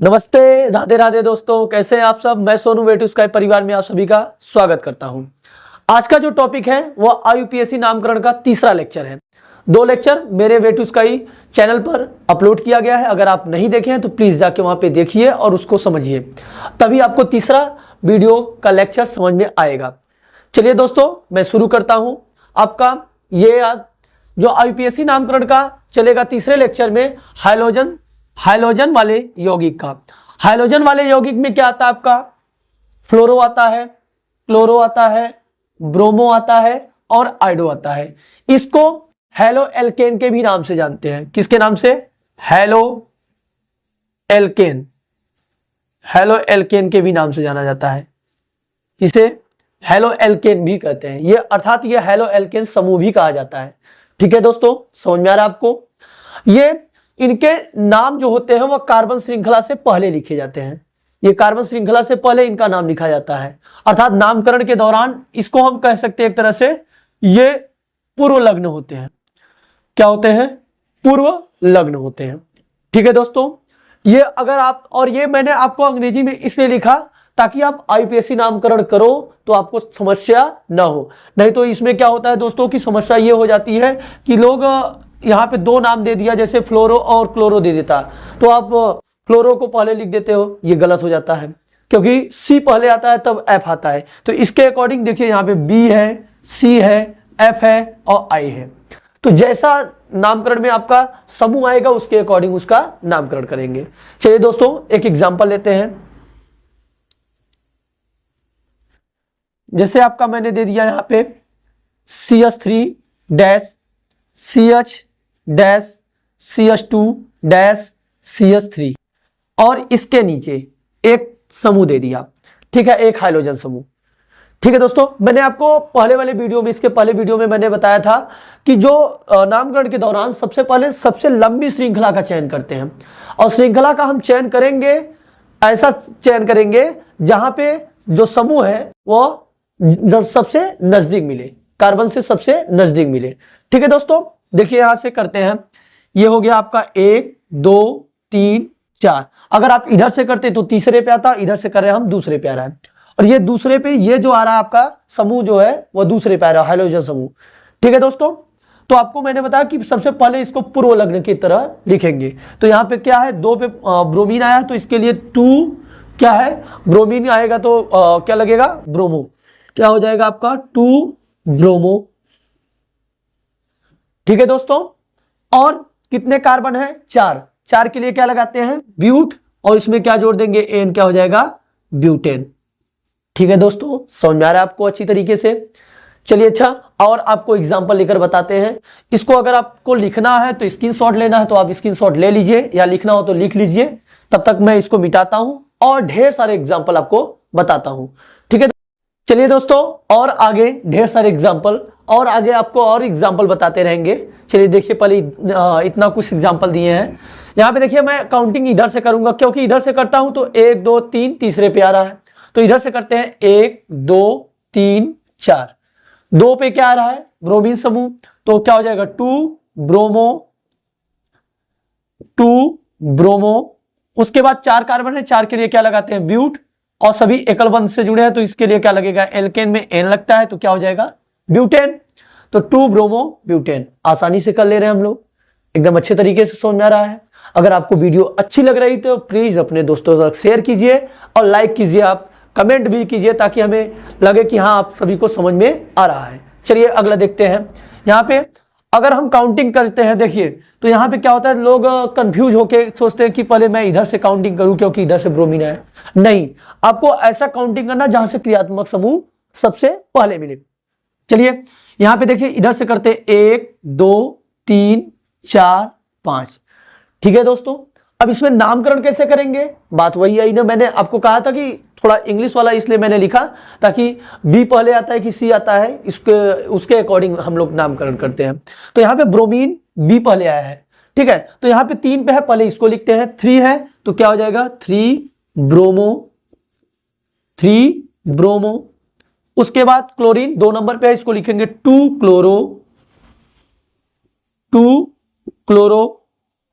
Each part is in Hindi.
नमस्ते, राधे राधे दोस्तों, कैसे हैं आप सब। मैं सोनू वेटू स्काई परिवार में आप सभी का स्वागत करता हूं। आज का जो टॉपिक है वो आईयूपीएससी नामकरण का तीसरा लेक्चर है। 2 लेक्चर मेरे वेटू स्काई चैनल पर अपलोड किया गया है। अगर आप नहीं देखे हैं तो प्लीज जाके वहां पे देखिए और उसको समझिए, तभी आपको तीसरा वीडियो का लेक्चर समझ में आएगा। चलिए दोस्तों, मैं शुरू करता हूं। आपका ये जो आईयूपीएससी नामकरण का चलेगा तीसरे लेक्चर में हाइलोजन वाले यौगिक का। हाइलोजन वाले यौगिक में क्या आता है आपका? फ्लोरो आता है, क्लोरो आता है, ब्रोमो आता है और आयोडो आता है। इसको हेलो एल्केन के भी नाम से जानते हैं। किसके नाम से? Halo alkane. हेलो एल्केन के भी नाम से जाना जाता है। इसे हेलो एल्केन भी कहते हैं। ये अर्थात ये हेलो एल्केन समूह भी कहा जाता है। ठीक है दोस्तों, समझ में आ रहा है आपको? ये इनके नाम जो होते हैं वो कार्बन श्रृंखला से पहले लिखे जाते हैं। ये कार्बन श्रृंखला से पहले इनका नाम लिखा जाता है, अर्थात नामकरण के दौरान इसको हम कह सकते हैं एक तरह से ये पूर्व लग्न होते हैं। क्या होते हैं? पूर्व लग्न होते हैं। ठीक है दोस्तों, ये अगर आप, और ये मैंने आपको अंग्रेजी में इसलिए लिखा ताकि आप आईयूपीएससी नामकरण करो तो आपको समस्या ना हो। नहीं तो इसमें क्या होता है दोस्तों की समस्या ये हो जाती है कि लोग यहाँ पे 2 नाम दे दिया, जैसे फ्लोरो और क्लोरो दे देता, तो आप फ्लोरो को पहले लिख देते हो। ये गलत हो जाता है क्योंकि सी पहले आता है तब एफ आता है। तो इसके अकॉर्डिंग देखिए, यहाँ पे बी है, सी है, एफ है और आई है। तो जैसा नामकरण में आपका समूह आएगा उसके अकॉर्डिंग उसका नामकरण करेंगे। चलिए दोस्तों, एक एग्जाम्पल लेते हैं। जैसे आपका मैंने दे दिया यहाँ पे CH3 dash CH dash CH2 dash CH3 और इसके नीचे एक समूह दे दिया। ठीक है, एक हाइड्रोजन समूह। ठीक है दोस्तों, मैंने आपको पहले वाले वीडियो में, इसके पहले वीडियो में मैंने बताया था कि जो नामकरण के दौरान सबसे पहले सबसे लंबी श्रृंखला का चयन करते हैं, और श्रृंखला का हम चयन करेंगे, ऐसा चयन करेंगे जहां पे जो समूह है वो सबसे नजदीक मिले, कार्बन से सबसे नजदीक मिले। ठीक है दोस्तों, देखिए यहां से करते हैं। ये हो गया आपका 1 2 3 4। अगर आप इधर से करते तो तीसरे पे आता, इधर से कर रहे हैं हम दूसरे पे आ रहा है, और ये दूसरे पे ये जो आ रहा है आपका समूह जो है वो दूसरे पे आ रहा है, हाइड्रोजन समूह। ठीक है दोस्तों, तो आपको मैंने बताया कि सबसे पहले इसको पूर्व लग्न की तरह लिखेंगे। तो यहाँ पे क्या है, 2 पे ब्रोमीन आया तो इसके लिए 2 क्या है, ब्रोमीन आएगा तो क्या लगेगा, ब्रोमो। क्या हो जाएगा आपका 2 ब्रोमो। ठीक है दोस्तों, और कितने कार्बन है? 4 के लिए क्या लगाते हैं, ब्यूट, और इसमें क्या जोड़ देंगे, एन, क्या हो जाएगा, ब्यूटेन। ठीक है दोस्तों, समझ में आ रहा है आपको अच्छी तरीके से? चलिए अच्छा, और आपको एग्जांपल लेकर बताते हैं। इसको अगर आपको लिखना है तो स्क्रीनशॉट लेना है तो आप स्क्रीनशॉट ले लीजिए, या लिखना हो तो लिख लीजिए। तब तक मैं इसको मिटाता हूं और ढेर सारे एग्जाम्पल आपको बताता हूं। ठीक है, चलिए दोस्तों, और आगे ढेर सारे एग्जाम्पल, और आगे आपको और एग्जाम्पल बताते रहेंगे। चलिए देखिए, पहले इतना कुछ एग्जाम्पल दिए हैं। यहाँ पे देखिए, मैं काउंटिंग इधर से करूंगा क्योंकि इधर से करता हूं तो 1 2 3 तीसरे पे आ रहा है, तो इधर से करते हैं 1 2 3 4। 2 पे क्या आ रहा है, ब्रोमीन समूह, तो क्या हो जाएगा 2 ब्रोमो, 2 ब्रोमो। उसके बाद 4 कार्बन है, 4 के लिए क्या लगाते हैं, ब्यूट, और सभी एकल बंध से जुड़े हैं तो इसके लिए क्या लगेगा, एल्केन में एन लगता है तो क्या हो जाएगा, ब्यूटेन। तो 2 ब्रोमो ब्यूटेन। आसानी से कर ले रहे हैं हम लोग, एकदम अच्छे तरीके से समझ में आ रहा है। अगर आपको वीडियो अच्छी लग रही तो प्लीज अपने दोस्तों तक शेयर कीजिए और लाइक कीजिए, आप कमेंट भी कीजिए ताकि हमें लगे कि हाँ आप सभी को समझ में आ रहा है। चलिए अगला देखते हैं। यहाँ पे अगर हम काउंटिंग करते हैं, देखिए तो यहाँ पे क्या होता है, लोग कंफ्यूज होके सोचते हैं कि पहले मैं इधर से काउंटिंग करूं क्योंकि इधर से ब्रोमीन है। नहीं, आपको ऐसा काउंटिंग करना जहां से क्रियात्मक समूह सबसे पहले मिले। चलिए यहाँ पे देखिए, इधर से करते 1 2 3 4 5। ठीक है दोस्तों, अब इसमें नामकरण कैसे करेंगे, बात वही आई ना, मैंने आपको कहा था कि थोड़ा इंग्लिश वाला इसलिए मैंने लिखा ताकि बी पहले आता है कि सी आता है, इसके उसके अकॉर्डिंग हम लोग नामकरण करते हैं। तो यहाँ पे ब्रोमीन बी पहले आया है। ठीक है, तो यहाँ पे 3 पे है, पहले इसको लिखते हैं। 3 है तो क्या हो जाएगा, 3 ब्रोमो, 3 ब्रोमो। उसके बाद क्लोरीन 2 नंबर पे है, इसको लिखेंगे 2 क्लोरो, 2 क्लोरो।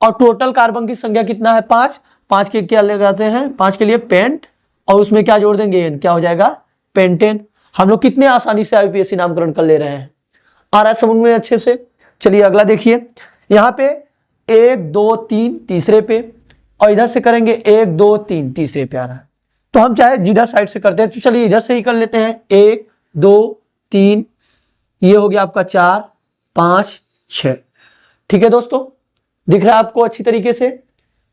और टोटल कार्बन की संख्या कितना है, 5। 5 के क्या लगाते हैं, 5 के लिए पेंट, और उसमें क्या जोड़ देंगे एन, क्या हो जाएगा पेंटेन। हम लोग कितने आसानी से आईयूपीएसी नामकरण कर ले रहे हैं, आ रहा है समझ में अच्छे से। चलिए अगला देखिए, यहाँ पे 1 2 3 तीसरे पे, और इधर से करेंगे 1 2 3 तीसरे पे आ रहा है। तो हम चाहे जिधर साइड से करते हैं, तो चलिए इधर से ही कर लेते हैं। 1 2 3, ये हो गया आपका 4 5 6। ठीक है दोस्तों, दिख रहा है आपको अच्छी तरीके से,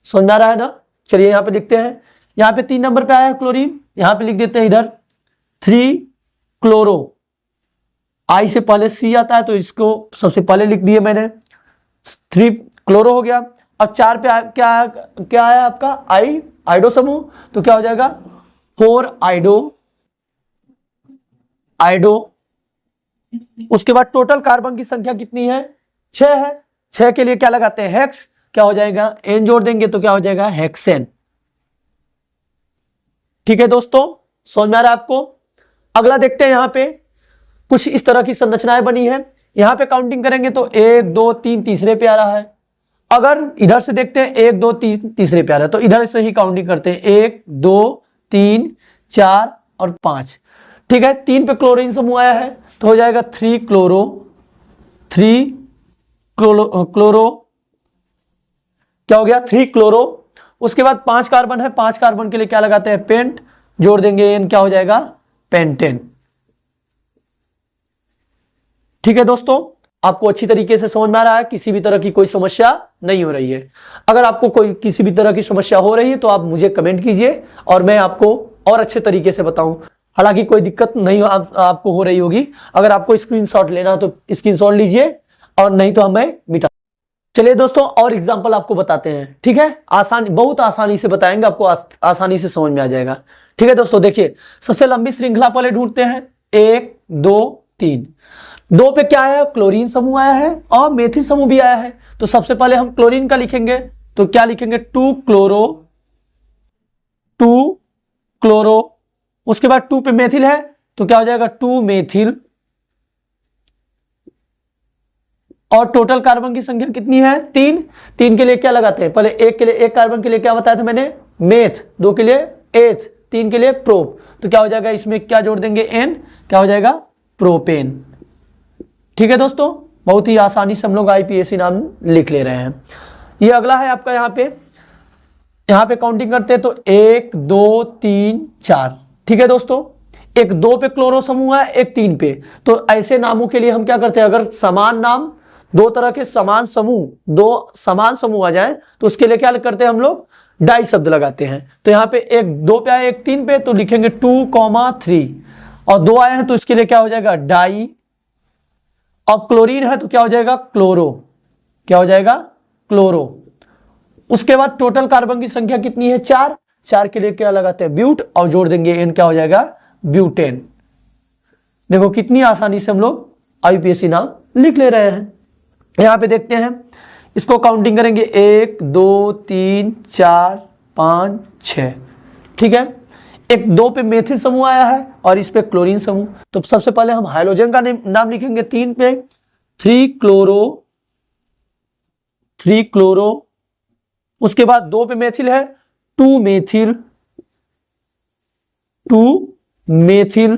समझ में आ रहा है ना। चलिए यहाँ पे लिखते हैं, यहाँ पे 3 नंबर पे आया है क्लोरीन, यहाँ पे लिख देते हैं इधर 3 क्लोरो। आई से पहले सी आता है तो इसको सबसे पहले लिख दिए मैंने, 3 क्लोरो हो गया। अब 4 पे क्या क्या आया आपका आइडो समूह, तो क्या हो जाएगा 4 आइडो। उसके बाद टोटल कार्बन की संख्या कितनी है, 6 है। 6 के लिए क्या लगाते हैं हेक्स, क्या हो जाएगा एन जोड़ देंगे तो क्या हो जाएगा हेक्सेन। ठीक है दोस्तों, समझ में आ रहा है आपको। अगला देखते हैं, यहां पे कुछ इस तरह की संरचनाएं बनी है। यहां पे काउंटिंग करेंगे तो 1 2 3 तीसरे पे आ रहा है। अगर इधर से देखते हैं 1 2 3 तीसरे पे आ रहा है, तो इधर से ही काउंटिंग करते हैं 1 2 3 4 और 5। ठीक है, 3 पे क्लोरीन समूह आया है तो हो जाएगा 3 क्लोरो, 3 क्लोरो क्या हो गया 3 क्लोरो। उसके बाद 5 कार्बन है, 5 कार्बन के लिए क्या लगाते हैं पेंट, जोड़ देंगे एन, क्या हो जाएगा पेंटेन। ठीक है दोस्तों, आपको अच्छी तरीके से समझ में आ रहा है, किसी भी तरह की कोई समस्या नहीं हो रही है। अगर आपको कोई किसी भी तरह की समस्या हो रही है तो आप मुझे कमेंट कीजिए और मैं आपको और अच्छे तरीके से बताऊं। हालांकि कोई दिक्कत नहीं आपको हो रही होगी, अगर आपको स्क्रीनशॉट लेना हो तो स्क्रीनशॉट लीजिए, और नहीं तो हमें मिटा। चलिए दोस्तों, और एग्जांपल आपको बताते हैं। ठीक है, आसानी, बहुत आसानी से बताएंगे आपको, आसानी से समझ में आ जाएगा। ठीक है दोस्तों, देखिए सबसे लंबी श्रृंखला पहले ढूंढते हैं, 1 2 3। 2 पे क्या आया है क्लोरीन समूह आया है और मेथिल समूह भी आया है। तो सबसे पहले हम क्लोरीन का लिखेंगे, तो क्या लिखेंगे 2 क्लोरो, 2 क्लोरो। उसके बाद 2 पे मेथिल है तो क्या हो जाएगा 2 मेथिल। और टोटल कार्बन की संख्या कितनी है 3। 3 के लिए क्या लगाते हैं, पहले 1 के लिए, 1 कार्बन के लिए क्या बताया था मैंने मेथ, 2 के लिए एथ, 3 के लिए प्रोप। तो क्या हो जाएगा इसमें क्या जोड़ देंगे एन, क्या हो जाएगा प्रोपेन। ठीक है दोस्तों, बहुत ही आसानी से हम लोग आईपीएसी नाम लिख ले रहे हैं। ये अगला है आपका, यहाँ पे काउंटिंग करते हैं तो 1 2 3 4। ठीक है दोस्तों, एक 2 पे क्लोरो समूह है, एक 3 पे। तो ऐसे नामों के लिए हम क्या करते हैं, अगर समान नाम, 2 तरह के समान समूह, 2 समान समूह आ जाए तो उसके लिए क्या करते हैं हम लोग डाई शब्द लगाते हैं। तो यहाँ पे एक 2 पे आए, एक 3 पे, तो लिखेंगे 2, 3। और 2 आए हैं तो इसके लिए क्या हो जाएगा डाई। अब क्लोरीन है तो क्या हो जाएगा क्लोरो, क्या हो जाएगा क्लोरो। उसके बाद टोटल कार्बन की संख्या कितनी है 4। 4 के लिए क्या लगाते हैं ब्यूट, और जोड़ देंगे एन, क्या हो जाएगा ब्यूटेन। देखो कितनी आसानी से हम लोग आईयूपीएसी नाम लिख ले रहे हैं। यहां पे देखते हैं, इसको काउंटिंग करेंगे 1 2 3 4 5 6। ठीक है, एक 2 पे मेथिल समूह आया है और इस पे क्लोरीन समूह। तो सबसे पहले हम हाइड्रोजन का नाम लिखेंगे, 3 पे 3 क्लोरो, 3 क्लोरो। उसके बाद 2 पे मेथिल है, 2 मेथिल, 2 मेथिल।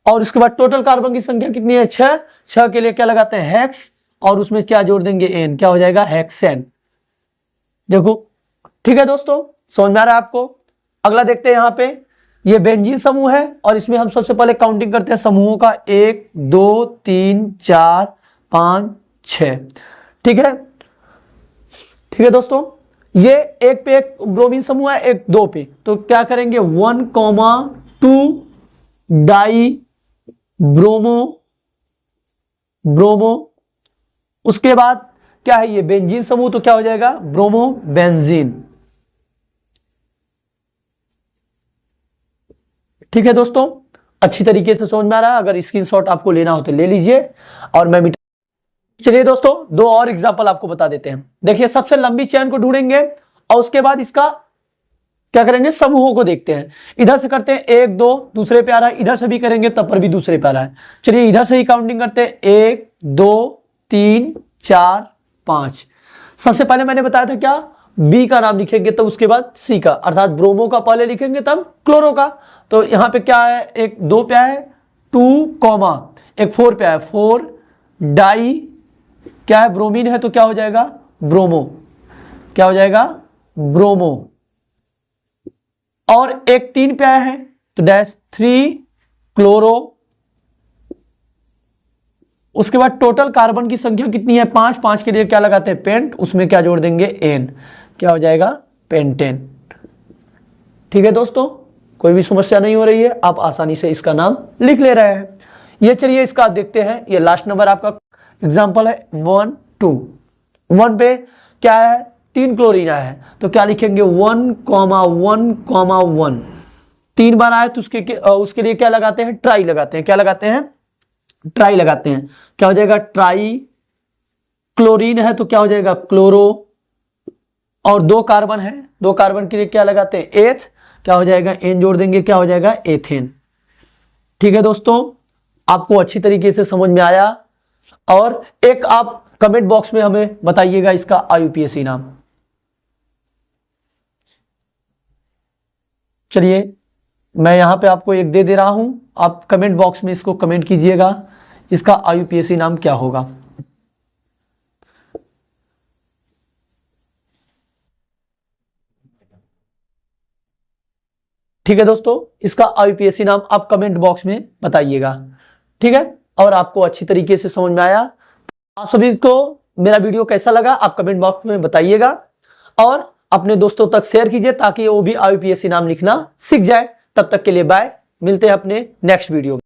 और उसके बाद टोटल कार्बन की संख्या कितनी है 6। 6 के लिए क्या लगाते हैं हेक्स, और उसमें क्या जोड़ देंगे एन, क्या हो जाएगा हेक्सेन। देखो ठीक है दोस्तों, समझ में आ रहा है आपको। अगला देखते हैं, यहाँ पे ये बेंजीन समूह है और इसमें हम सबसे पहले काउंटिंग करते हैं समूहों का, 1 2 3 4 5 6। ठीक है, ठीक है दोस्तों, ये 1 पे एक ब्रोमीन समूह है, एक 2 पे, तो क्या करेंगे 1, 2 डाई ब्रोमो, ब्रोमो। उसके बाद क्या है ये बेंजीन समूह, तो क्या हो जाएगा ब्रोमो बेंजीन। ठीक है दोस्तों, अच्छी तरीके से समझ में आ रहा है। अगर स्क्रीनशॉट आपको लेना हो तो ले लीजिए और मैं मिटा। चलिए दोस्तों, 2 और एग्जांपल आपको बता देते हैं। देखिए सबसे लंबी चेन को ढूंढेंगे और उसके बाद इसका क्या करेंगे समूहों को देखते हैं। इधर से करते हैं 1 2, दूसरे पे आ रहा है, इधर से भी करेंगे तब पर भी दूसरे पे आ रहा है। चलिए इधर से ही काउंटिंग करते हैं, 1 2 3 4 5। सबसे पहले मैंने बताया था क्या बी का नाम लिखेंगे तो उसके बाद सी का, अर्थात ब्रोमो का पहले लिखेंगे तब क्लोरो का। तो यहां पे क्या है, एक 2 पे है 2 कॉमा, एक 4 पे है 4 डाई, क्या है ब्रोमीन है तो क्या हो जाएगा ब्रोमो, क्या हो जाएगा ब्रोमो। और एक 3 पे आया है तो डैश 3 क्लोरो। उसके बाद टोटल कार्बन की संख्या कितनी है 5, 5 के लिए क्या लगाते हैं पेंट, उसमें क्या जोड़ देंगे एन, क्या हो जाएगा पेंटेन। ठीक है दोस्तों, कोई भी समस्या नहीं हो रही है, आप आसानी से इसका नाम लिख ले रहे हैं। ये चलिए इसका देखते हैं, ये लास्ट नंबर आपका एग्जांपल है 1 2। 1 पे क्या है 3 क्लोरीन आया है तो क्या लिखेंगे 1,1,1,1। 3 बार आया तो उसके लिए क्या लगाते हैं ट्राई लगाते हैं, क्या लगाते हैं ट्राई लगाते हैं, क्या हो जाएगा ट्राई। क्लोरीन है तो क्या हो जाएगा क्लोरो। और 2 कार्बन है, 2 कार्बन के लिए क्या लगाते हैं एथ, क्या हो जाएगा एन जोड़ देंगे, क्या हो जाएगा एथेन। ठीक है दोस्तों, आपको अच्छी तरीके से समझ में आया। और एक आप कमेंट बॉक्स में हमें बताइएगा इसका IUPAC नाम। चलिए मैं यहां पे आपको एक दे रहा हूं, आप कमेंट बॉक्स में इसको कमेंट कीजिएगा, इसका IUPAC नाम क्या होगा। ठीक है दोस्तों, इसका IUPAC नाम आप कमेंट बॉक्स में बताइएगा। ठीक है, और आपको अच्छी तरीके से समझ में आया। आप सभी को मेरा वीडियो कैसा लगा आप कमेंट बॉक्स में बताइएगा, और अपने दोस्तों तक शेयर कीजिए ताकि वो भी IUPAC नाम लिखना सीख जाए। तब तक के लिए बाय, मिलते हैं अपने नेक्स्ट वीडियो में।